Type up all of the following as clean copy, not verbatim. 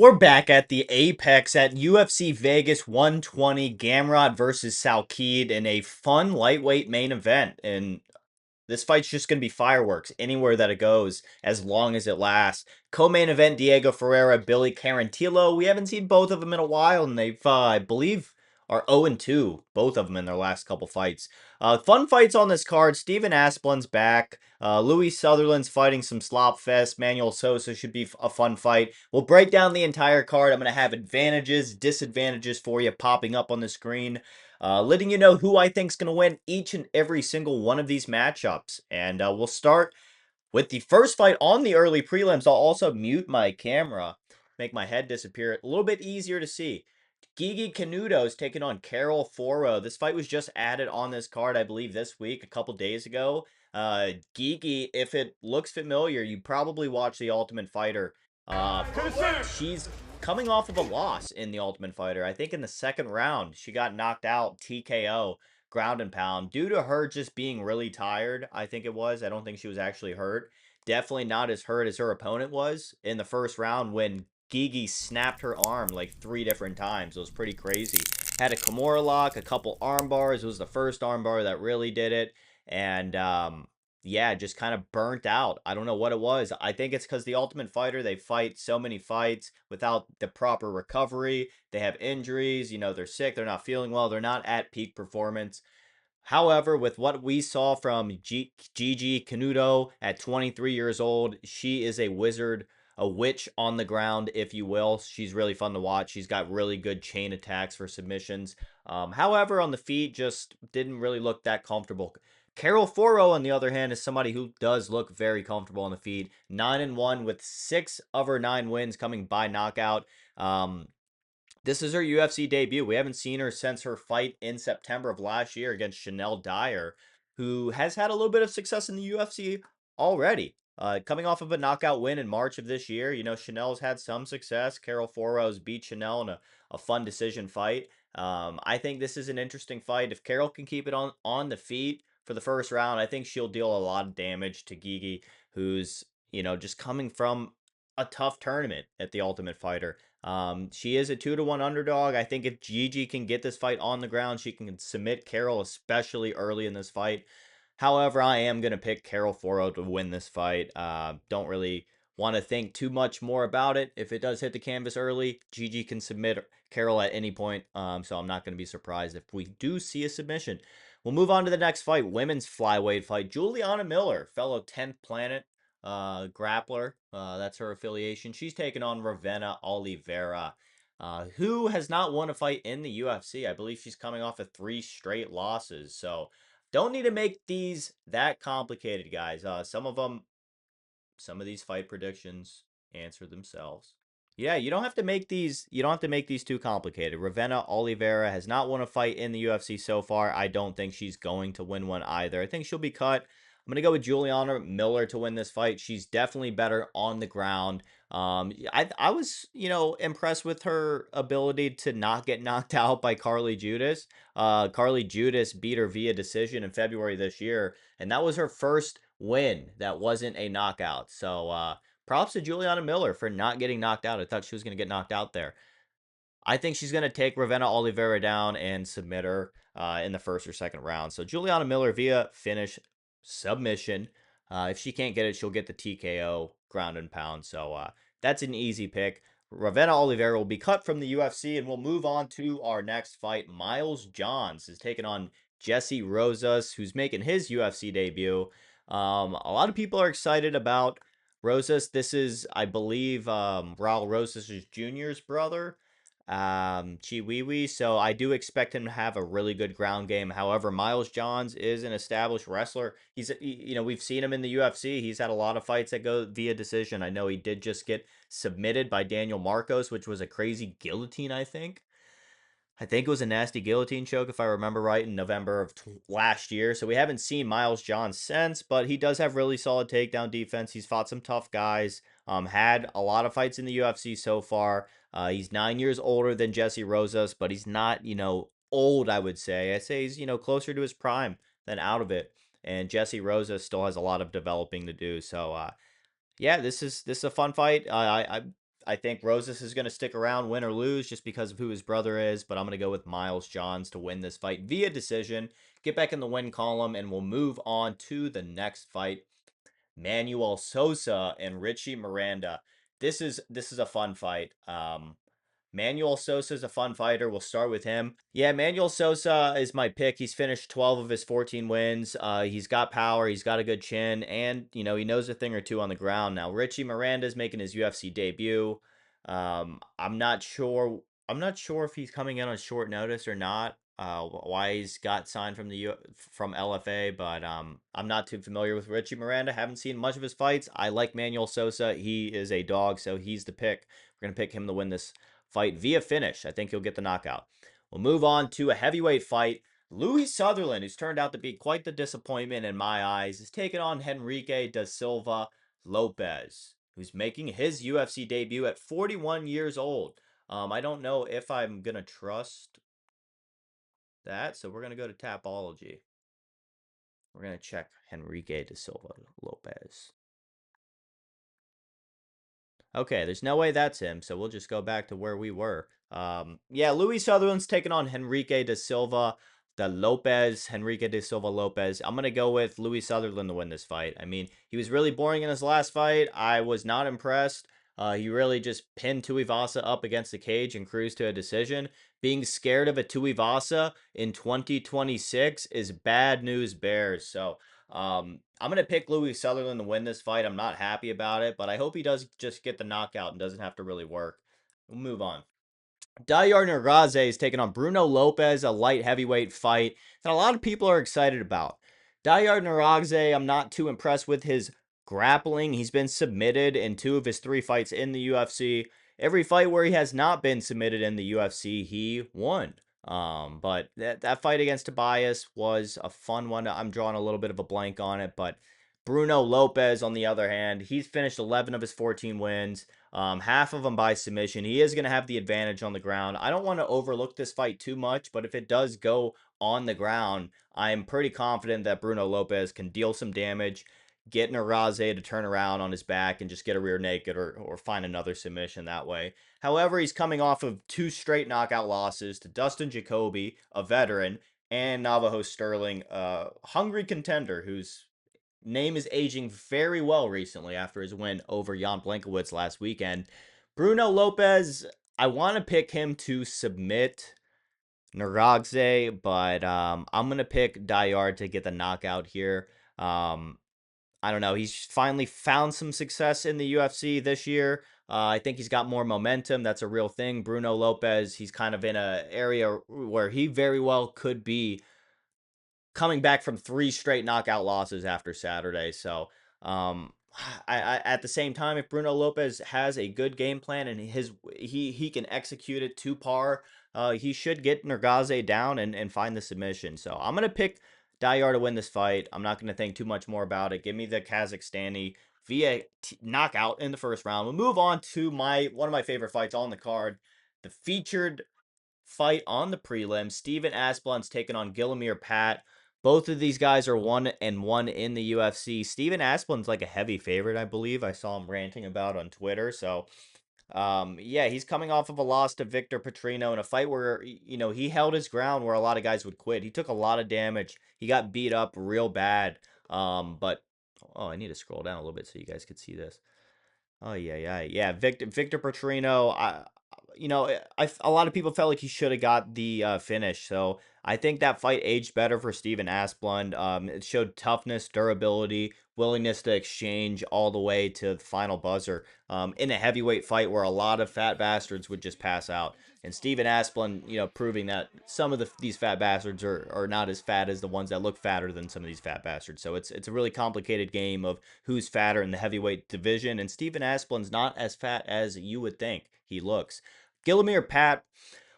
We're back at the Apex at UFC Vegas 120, Gamrot versus Salkilld in a fun lightweight main event. And this fight's just going to be fireworks anywhere that it goes, as long as it lasts. Co-main event, Diego Ferreira, Billy Quarantillo. We haven't seen both of them in a while, and they've, I believe, are 0-2, both of them in their last couple fights. Fun fights on this card. Steven Asplund's back. Louis Sutherland's fighting some slop fest. Manuel Sousa should be a fun fight. We'll break down the entire card. I'm going to have advantages, disadvantages for you popping up on the screen. Letting you know who I think is going to win each and every single one of these matchups. And we'll start with the first fight on the early prelims. I'll also mute my camera, make my head disappear. A little bit easier to see. Gigi Canuto is taking on Carol Foro. This fight was just added on this card, I believe, this week, a couple days ago. Gigi, if it looks familiar, you probably watched The Ultimate Fighter. She's coming off of a loss in The Ultimate Fighter. I think in the second round, she got knocked out TKO, ground and pound, due to her just being really tired, I think it was. I don't think she was actually hurt. Definitely not as hurt as her opponent was in the first round when Gigi snapped her arm like 3 different times. It was pretty crazy. Had a Kimura lock, a couple arm bars. It was the first arm bar that really did it. And yeah, just kind of burnt out. I don't know what it was. I think it's because the Ultimate Fighter, they fight so many fights without the proper recovery. They have injuries, they're sick, they're not feeling well, they're not at peak performance. However, with what we saw from Gigi Canuto at 23 years old, she is a wizard, a witch on the ground, if you will. She's really fun to watch. She's got really good chain attacks for submissions. However, on the feet, just didn't really look that comfortable. Carol Foro, on the other hand, is somebody who does look very comfortable on the feet. 9-1 with 6 of her 9 wins coming by knockout. This is her UFC debut. We haven't seen her since her fight in September of last year against Chanel Dyer, who has had a little bit of success in the UFC already. Coming off of a knockout win in March of this year, Chanel's had some success. Carol Foro's beat Chanel in a fun decision fight. I think this is an interesting fight. If Carol can keep it on the feet for the first round, I think she'll deal a lot of damage to Gigi, who's, just coming from a tough tournament at the Ultimate Fighter. She is a 2-1 underdog. I think if Gigi can get this fight on the ground, she can submit Carol, especially early in this fight. However, I am going to pick Carol Foro to win this fight. Don't really want to think too much more about it. If it does hit the canvas early, Gigi can submit Carol at any point. So I'm not going to be surprised if we do see a submission. We'll move on to the next fight, women's flyweight fight. Juliana Miller, fellow 10th Planet grappler. That's her affiliation. She's taking on Ravenna Oliveira, who has not won a fight in the UFC. I believe she's coming off of 3 straight losses. So don't need to make these that complicated, guys. Some of these fight predictions answer themselves. Yeah, you don't have to make these. You don't have to make these too complicated. Ravenna Oliveira has not won a fight in the UFC so far. I don't think she's going to win one either. I think she'll be cut. I'm gonna go with Juliana Miller to win this fight. She's definitely better on the ground. I was impressed with her ability to not get knocked out by Carly Judas. Carly Judas beat her via decision in February this year, and that was her first win that wasn't a knockout. So props to Juliana Miller for not getting knocked out. I thought she was gonna get knocked out there. I think she's going to take Ravenna Oliveira down and submit her in the first or second round. So Juliana Miller via finish submission. If she can't get it, she'll get the TKO ground and pound. So that's an easy pick. Ravenna Oliveira will be cut from the UFC, and we'll move on to our next fight. Miles Johns is taking on Jesse Rosas, who's making his UFC debut. A lot of people are excited about Rosas. This is, I believe, Raul Rosas' Jr.'s brother. Chiwiwi, so I do expect him to have a really good ground game. However, Miles Johns is an established wrestler. We've seen him in the UFC. He's had a lot of fights that go via decision. I know he did just get submitted by Daniel Marcos, which was a crazy guillotine, I think. I think it was a nasty guillotine choke, if I remember right, in November of last year. So we haven't seen Miles Johns since, but he does have really solid takedown defense. He's fought some tough guys, had a lot of fights in the UFC so far. He's 9 years older than Jesse Rosas, but he's not, old, I would say. I say he's, closer to his prime than out of it. And Jesse Rosas still has a lot of developing to do. So, yeah, this is a fun fight. I think Rosas is going to stick around, win or lose, just because of who his brother is. But I'm going to go with Miles Johns to win this fight via decision. Get back in the win column, and we'll move on to the next fight. Manuel Sousa and Richie Miranda. This is a fun fight. Manuel Sousa is a fun fighter. We'll start with him. Yeah, Manuel Sousa is my pick. He's finished 12 of his 14 wins. He's got power. He's got a good chin, and he knows a thing or two on the ground. Now Richie Miranda is making his UFC debut. I'm not sure. I'm not sure if he's coming in on short notice or not. Why he's got signed from from LFA, but I'm not too familiar with Richie Miranda. Haven't seen much of his fights. I like Manuel Sousa. He is a dog, so he's the pick. We're gonna pick him to win this fight via finish. I think he'll get the knockout. We'll move on to a heavyweight fight. Louis Sutherland, who's turned out to be quite the disappointment in my eyes, is taking on Henrique da Silva Lopes, who's making his UFC debut at 41 years old. I don't know if I'm going to trust that, so we're going to go to Tapology. We're going to check Henrique da Silva Lopes. Okay, there's no way that's him, so we'll just go back to where we were. Yeah, Louis Sutherland's taking on Henrique da Silva Lopes. Henrique da Silva Lopes. I'm gonna go with Louis Sutherland to win this fight. I mean, he was really boring in his last fight. I was not impressed. He really just pinned Tuivasa up against the cage and cruised to a decision. Being scared of a Tuivasa in 2026 is bad news bears. So I'm gonna pick Louis Sutherland to win this fight. I'm not happy about it, but I hope he does just get the knockout and doesn't have to really work. We'll move on. Yadier Nurgozhay is taking on Bruno Lopes, a light heavyweight fight that a lot of people are excited about. Yadier Nurgozhay, I'm not too impressed with his grappling. He's been submitted in 2 of his 3 fights in the UFC. Every fight where he has not been submitted in the UFC, he won. But that fight against Tobias was a fun one. I'm drawing a little bit of a blank on it, but Bruno Lopes, on the other hand, he's finished 11 of his 14 wins. Half of them by submission. He is going to have the advantage on the ground. I don't want to overlook this fight too much, but if it does go on the ground, I'm pretty confident that Bruno Lopes can deal some damage, get Nurgozhay to turn around on his back and just get a rear naked or find another submission that way. However, he's coming off of 2 straight knockout losses to Dustin Jacoby, a veteran, and Navajo Sterling, a hungry contender whose name is aging very well recently after his win over Jan Blachowicz last weekend. Bruno Lopes, I want to pick him to submit Nurgozhay, but I'm going to pick Yadier to get the knockout here. I don't know. He's finally found some success in the UFC this year. I think he's got more momentum. That's a real thing. Bruno Lopes, he's kind of in an area where he very well could be coming back from 3 straight knockout losses after Saturday. So, at the same time, if Bruno Lopes has a good game plan and he can execute it to par, he should get Nurgozhay down and find the submission. So I'm gonna pick Yadier to win this fight. I'm not gonna think too much more about it. Give me the Kazakhstani via knockout in the first round. We'll move on to one of my favorite fights on the card, the featured fight on the prelim. Steven Asplund's taking on Guillermir Pat. Both of these guys are 1-1 in the UFC. Steven Asplund's like a heavy favorite, I believe. I saw him ranting about on Twitter. So, yeah, he's coming off of a loss to Victor Petrino in a fight where, he held his ground where a lot of guys would quit. He took a lot of damage. He got beat up real bad. But, oh, I need to scroll down a little bit so you guys could see this. Oh, yeah. Victor Petrino, a lot of people felt like he should have got the finish. So I think that fight aged better for Steven Asplund. It showed toughness, durability, willingness to exchange all the way to the final buzzer in a heavyweight fight where a lot of fat bastards would just pass out. And Steven Asplund, proving that some of these fat bastards are not as fat as the ones that look fatter than some of these fat bastards. So it's a really complicated game of who's fatter in the heavyweight division. And Steven Asplund's not as fat as you would think he looks. Guillermir Pat,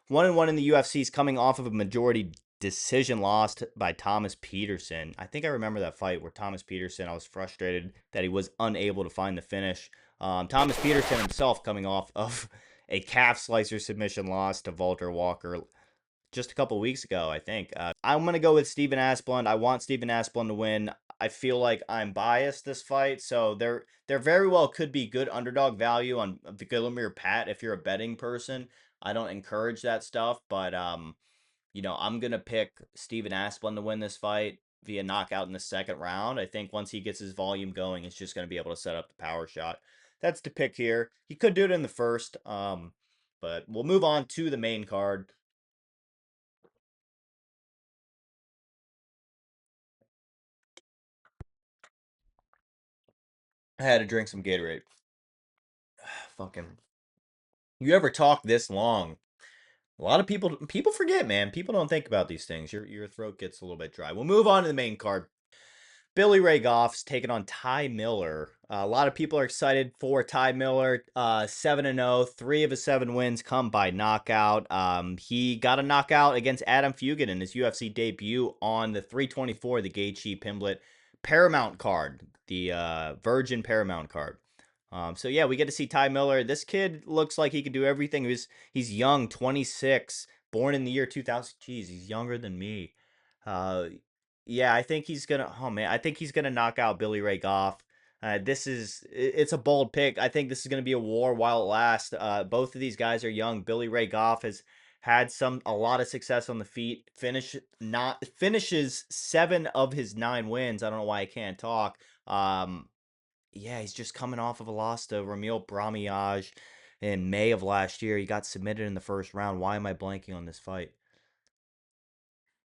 1-1 in the UFC, is coming off of a majority decision loss by Thomas Peterson. I think I remember that fight where Thomas Peterson, I was frustrated that he was unable to find the finish. Thomas Peterson himself coming off of a calf slicer submission loss to Walter Walker just a couple weeks ago, I think. I'm going to go with Steven Asplund. I want Steven Asplund to win. I feel like I'm biased this fight, so there very well could be good underdog value on Vigilamir Pat if you're a betting person. I don't encourage that stuff, but I'm gonna pick Steven Asplund to win this fight via knockout in the second round. I think once he gets his volume going, he's just gonna be able to set up the power shot. That's the pick here. He could do it in the first, but we'll move on to the main card. I had to drink some Gatorade. Fucking, you ever talk this long? A lot of people forget, man. People don't think about these things. Your throat gets a little bit dry. We'll move on to the main card. Billy Ray Goff's taking on Ty Miller. A lot of people are excited for Ty Miller. 7-0. Three of his seven wins come by knockout. He got a knockout against Adam Fugan in his UFC debut on the 324, the Gaethje Pimblett Paramount card, the Virgin Paramount card. So yeah, we get to see Ty Miller. This kid looks like he can do everything. He's young, 26, born in the year 2000. Jeez, he's younger than me. Uh, yeah, I think he's gonna. Oh man, I think he's gonna knock out Billy Ray Goff. It's a bold pick. I think this is gonna be a war while it lasts. Both of these guys are young. Billy Ray Goff has had a lot of success on the feet. Finishes 7 of his 9 wins. I don't know why I can't talk. Yeah, he's just coming off of a loss to Ramil Bramiaj in May of last year. He got submitted in the first round. Why am I blanking on this fight?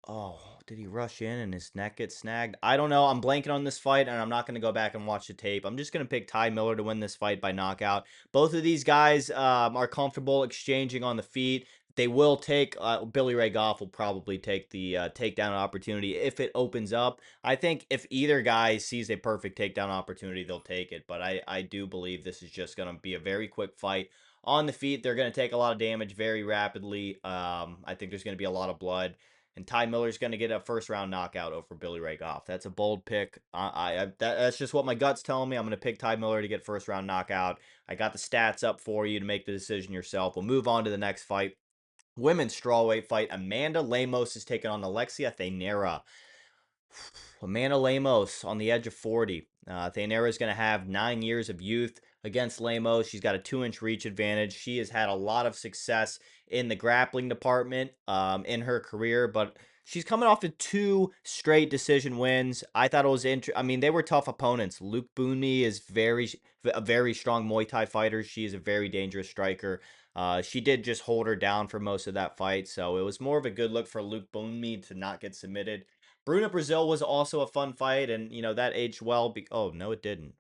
Oh, did he rush in and his neck get snagged? I don't know. I'm blanking on this fight, and I'm not going to go back and watch the tape. I'm just going to pick Ty Miller to win this fight by knockout. Both of these guys are comfortable exchanging on the feet. They will take, Billy Ray Goff will probably take the takedown opportunity if it opens up. I think if either guy sees a perfect takedown opportunity, they'll take it. But I do believe this is just going to be a very quick fight. On the feet, they're going to take a lot of damage very rapidly. I think there's going to be a lot of blood. And Ty Miller's going to get a first round knockout over Billy Ray Goff. That's a bold pick. That's just what my gut's telling me. I'm going to pick Ty Miller to get first round knockout. I got the stats up for you to make the decision yourself. We'll move on to the next fight. Women's strawweight fight. Amanda Lemos is taking on Alexia Thainara. Amanda Lemos on the edge of 40. Thainara is going to have 9 years of youth against Lemos. She's got a 2-inch reach advantage. She has had a lot of success in the grappling department in her career, but she's coming off of 2 straight decision wins. I thought it was interesting. I mean, they were tough opponents. Luke Boonmi is a very strong Muay Thai fighter. She is a very dangerous striker. She did just hold her down for most of that fight, so it was more of a good look for Luke Boonmi to not get submitted. Bruna Brazil was also a fun fight, and that aged well. Oh no, it didn't.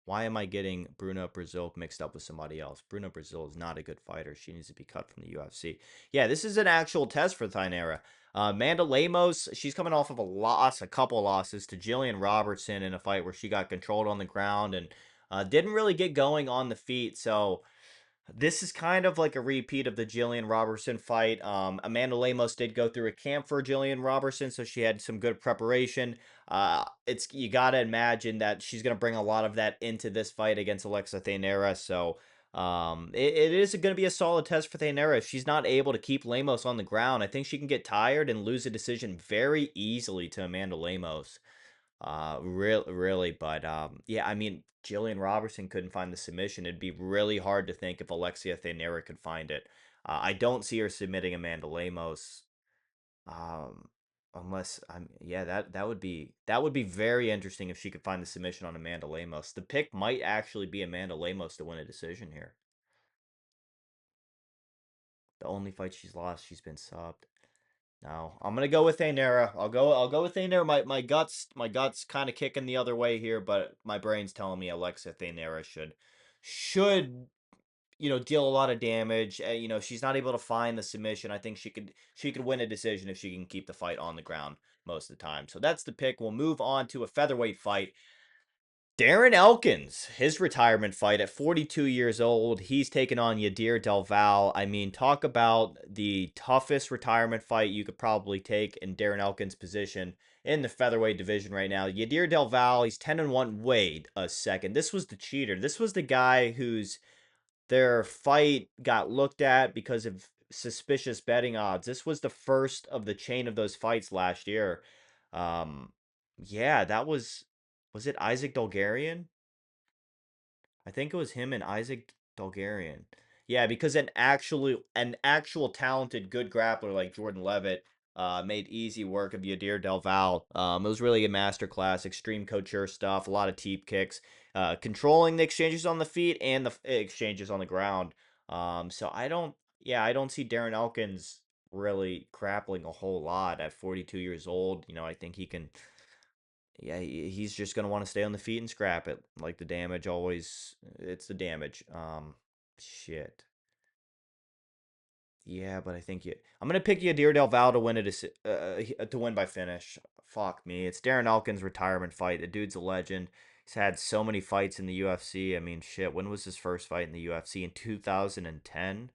Why am I getting Bruna Brazil mixed up with somebody else? Bruna Brazil is not a good fighter. She needs to be cut from the UFC. Yeah, this is an actual test for Thainara. Amanda Lemos, she's coming off of a couple losses to Jillian Robertson in a fight where she got controlled on the ground and didn't really get going on the feet. So this is kind of like a repeat of the Jillian Robertson fight. Amanda Lemos did go through a camp for Jillian Robertson, so she had some good preparation. You gotta imagine that she's gonna bring a lot of that into this fight against Alexa Thainara. So it is going to be a solid test for Thainara. If she's not able to keep Lemos on the ground, I think she can get tired and lose a decision very easily to Amanda Lemos. Really, but yeah, I mean, Jillian Robertson couldn't find the submission. It'd be really hard to think if Alexia Thainara could find it. I don't see her submitting Amanda Lemos, um, unless yeah, that would be very interesting if she could find the submission on Amanda Lemos. The pick might actually be Amanda Lemos to win a decision here. The only fight she's lost, she's been subbed. No, I'm gonna go with Thainara. I'll go with Thainara. My guts kind of kicking the other way here, but my brain's telling me Alexa Thainara should deal a lot of damage. She's not able to find the submission. I think she could win a decision if she can keep the fight on the ground most of the time. So that's the pick. We'll move on to a featherweight fight. Darren Elkins, his retirement fight at 42 years old, he's taking on Yadier Del Valle. I mean, talk about the toughest retirement fight you could probably take in Darren Elkins' position in the featherweight division right now. Yadier Del Valle, he's 10-1. Wait a second. This was the cheater. This was the guy whose their fight got looked at because of suspicious betting odds. This was the first of the chain of those fights last year. Um, Yeah, was it Isaac Dolgarian? I think it was him and Isaac Dolgarian. Yeah, because an actual talented good grappler like Jordan Levitt made easy work of Yadier Del Val. It was really a masterclass, extreme couture stuff, a lot of teep kicks, controlling the exchanges on the feet and the exchanges on the ground. So I don't see Darren Elkins really grappling a whole lot at 42 years old. I think he can, yeah, he's just gonna want to stay on the feet and scrap it. Like the damage always, it's the damage. Shit. Yeah, but I think I'm gonna pick Yadier Del Val to win to win by finish. Fuck me, it's Darren Elkins' retirement fight. The dude's a legend. He's had so many fights in the UFC. I mean, shit. When was his first fight in the UFC? In 2010.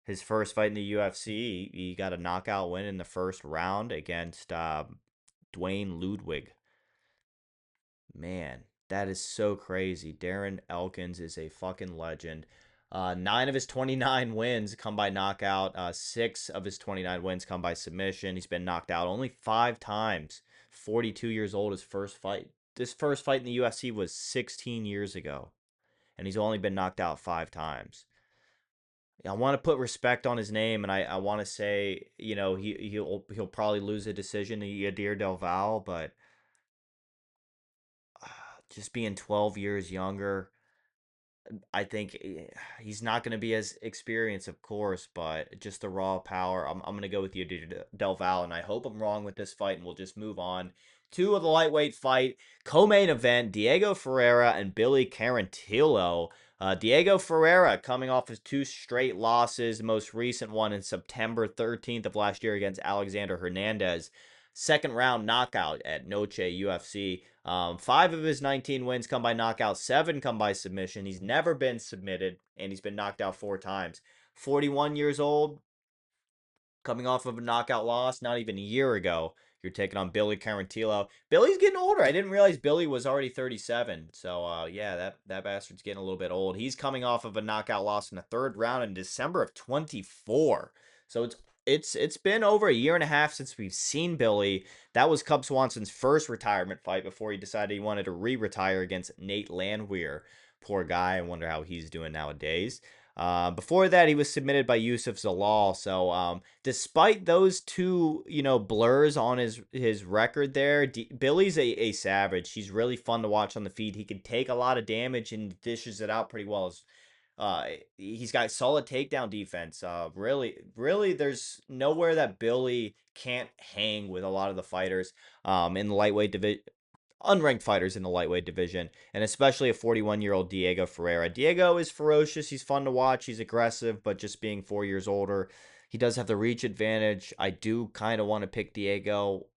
His first fight in the UFC, he got a knockout win in the first round against Dwayne Ludwig. Man, that is so crazy. Darren Elkins is a fucking legend. Nine of his 29 wins come by knockout. Six of his 29 wins come by submission. He's been knocked out only 5 times. 42 years old, his first fight. This first fight in the UFC was 16 years ago, and he's only been knocked out 5 times. I want to put respect on his name, and I want to say, he'll probably lose a decision to Yadir Del Val, but just being 12 years younger, I think he's not going to be as experienced, of course, but just the raw power. I'm going to go with you, Del Val, and I hope I'm wrong with this fight, and we'll just move on to the lightweight fight. Co-main event, Diego Ferreira and Billy Quarantillo. Diego Ferreira coming off his 2 straight losses, the most recent one in September 13th of last year against Alexander Hernandez. Second round knockout at Noche UFC. 5 of his 19 wins come by knockout, 7 come by submission. He's never been submitted, and he's been knocked out 4 times. 41 years old, coming off of a knockout loss not even a year ago. You're taking on Billy Quarantillo. Billy's getting older. I didn't realize Billy was already 37. So yeah, that bastard's getting a little bit old. He's coming off of a knockout loss in the third round in December of 24. So it's been over a year and a half since we've seen Billy. That was Cub Swanson's first retirement fight before he decided he wanted to re-retire against Nate Landwehr. Poor guy. I wonder how he's doing nowadays. Before that, he was submitted by Yusuf Zalal. So, despite those two, blurs on his record there, Billy's a savage. He's really fun to watch on the feet. He can take a lot of damage and dishes it out pretty well. Uh, he's got solid takedown defense. Really, there's nowhere that Billy can't hang with a lot of the fighters in the lightweight division, unranked fighters in the lightweight division, and especially a 41-year-old Diego Ferreira. Diego is ferocious. He's fun to watch. He's aggressive, but just being 4 years older, he does have the reach advantage. I do kind of want to pick Diego,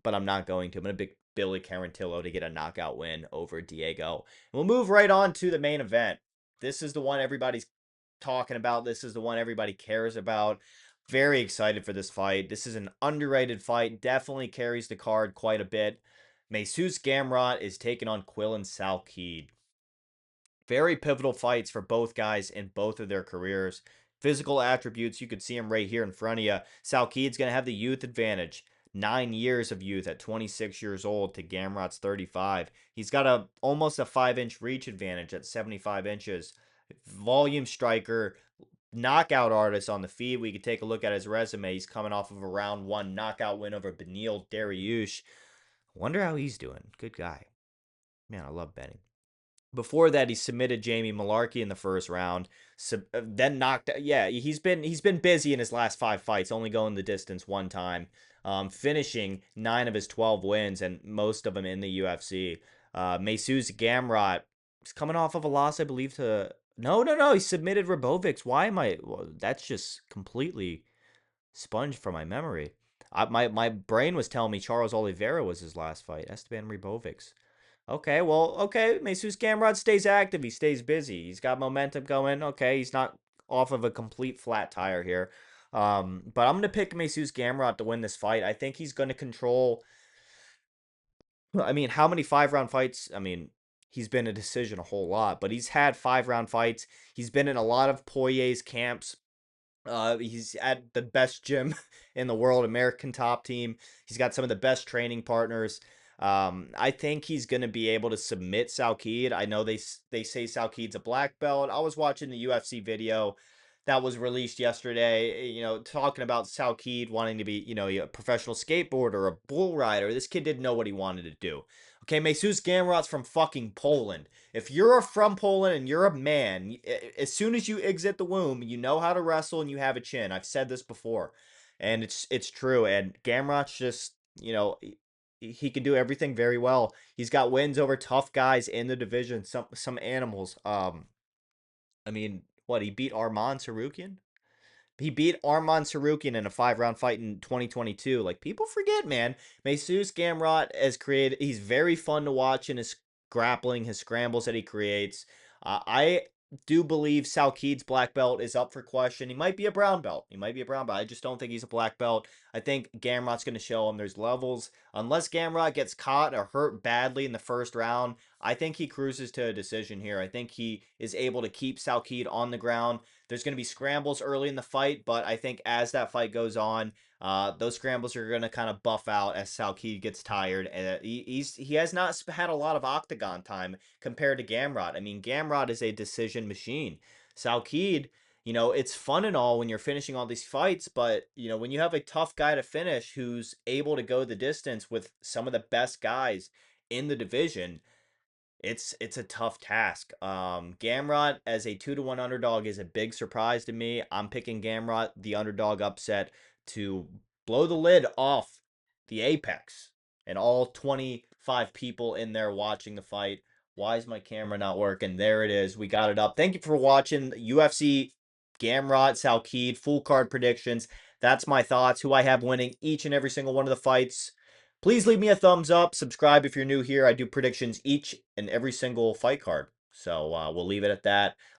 but I'm not going to. I'm going to pick Billy Quarantillo to get a knockout win over Diego. And we'll move right on to the main event. This is the one everybody's talking about. This is the one everybody cares about. Very excited for this fight. This is an underrated fight. Definitely carries the card quite a bit. Mateusz Gamrot is taking on Quillan Salkilld. Very pivotal fights for both guys in both of their careers. Physical attributes, you could see him right here in front of you. Salkild's going to have the youth advantage. 9 years of youth at 26 years old to Gamrot's 35. He's got almost a 5-inch reach advantage at 75 inches. Volume striker, knockout artist on the feet. We could take a look at his resume. He's coming off of a round 1 knockout win over Beneil Dariush. Wonder how he's doing. Good guy. Man, I love betting. Before that, he submitted Jamie Malarkey in the first round. Then knocked. Yeah, he's been busy in his last 5 fights, only going the distance 1 time, finishing 9 of his 12 wins and most of them in the UFC. Mateusz Gamrot is coming off of a loss, I believe, to no. He submitted Rabovics. Why am I? Well, that's just completely sponged from my memory. My brain was telling me Charles Oliveira was his last fight. Esteban Ribovics. Okay, well, okay. Mateusz Gamrot stays active. He stays busy. He's got momentum going. Okay, he's not off of a complete flat tire here. But I'm going to pick Mateusz Gamrot to win this fight. I think he's going to control. I mean, how many 5 round fights? I mean, he's been a decision a whole lot, but he's had 5 round fights. He's been in a lot of Poirier's camps. He's at the best gym in the world, American Top Team. He's got some of the best training partners. I think he's going to be able to submit Salkilld. I know they say Salkild's a black belt. I was watching the UFC video that was released yesterday, talking about Salkilld wanting to be, a professional skateboarder, a bull rider. This kid didn't know what he wanted to do. Okay, Mateusz Gamrot's from fucking Poland. If you're from Poland and you're a man, as soon as you exit the womb, you know how to wrestle and you have a chin. I've said this before, and it's true. And Gamrot's just, he can do everything very well. He's got wins over tough guys in the division, some animals. I mean, what, he beat Arman Sarukian? He beat Arman Sarukian in a 5-round fight in 2022. Like, people forget, man. Mateusz Gamrot has created. He's very fun to watch in his grappling, his scrambles that he creates. I do believe Salkild's black belt is up for question. He might be a brown belt. He might be a brown belt. I just don't think he's a black belt. I think Gamrot's going to show him there's levels. Unless Gamrot gets caught or hurt badly in the first round, I think he cruises to a decision here. I think he is able to keep Salkilld on the ground. There's going to be scrambles early in the fight, but I think as that fight goes on, those scrambles are going to kind of buff out as Salkilld gets tired. And he has not had a lot of octagon time compared to Gamrot. I mean, Gamrot is a decision machine. Salkilld, it's fun and all when you're finishing all these fights, but when you have a tough guy to finish who's able to go the distance with some of the best guys in the division, it's a tough task. Gamrot as a 2-1 underdog is a big surprise to me. I'm picking Gamrot, the underdog upset, to blow the lid off the Apex and all 25 people in there watching the fight. Why is my camera not working? There it is. We got it up. Thank you for watching UFC Gamrot Salkilld full card predictions. That's my thoughts. Who I have winning each and every single one of the fights. Please leave me a thumbs up. Subscribe if you're new here. I do predictions each and every single fight card. So we'll leave it at that.